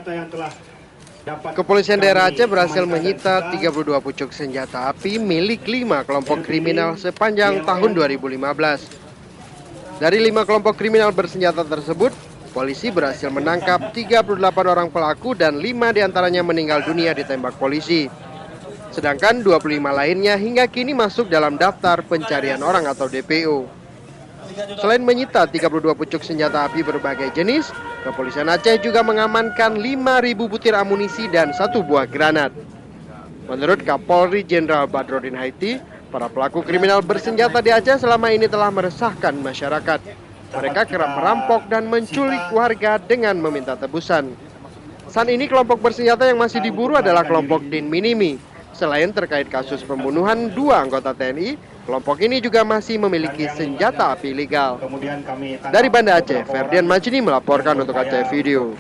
yang telah Kepolisian daerah Aceh berhasil menyita 32 pucuk senjata api milik 5 kelompok kriminal sepanjang tahun 2015. Dari 5 kelompok kriminal bersenjata tersebut, polisi berhasil menangkap 38 orang pelaku dan 5 diantaranya meninggal dunia ditembak polisi. Sedangkan 25 lainnya hingga kini masuk dalam daftar pencarian orang atau DPO. Selain menyita 32 pucuk senjata api berbagai jenis, kepolisian Aceh juga mengamankan 5.000 butir amunisi dan 1 buah granat. Menurut Kapolri Jenderal Badrodin Haiti, para pelaku kriminal bersenjata di Aceh selama ini telah meresahkan masyarakat. Mereka kerap merampok dan menculik warga dengan meminta tebusan. Saat ini kelompok bersenjata yang masih diburu adalah kelompok Din Minimi. Selain terkait kasus pembunuhan 2 anggota TNI, kelompok ini juga masih memiliki senjata api ilegal. Dari Banda Aceh, Ferdian Majni melaporkan untuk Aceh Video.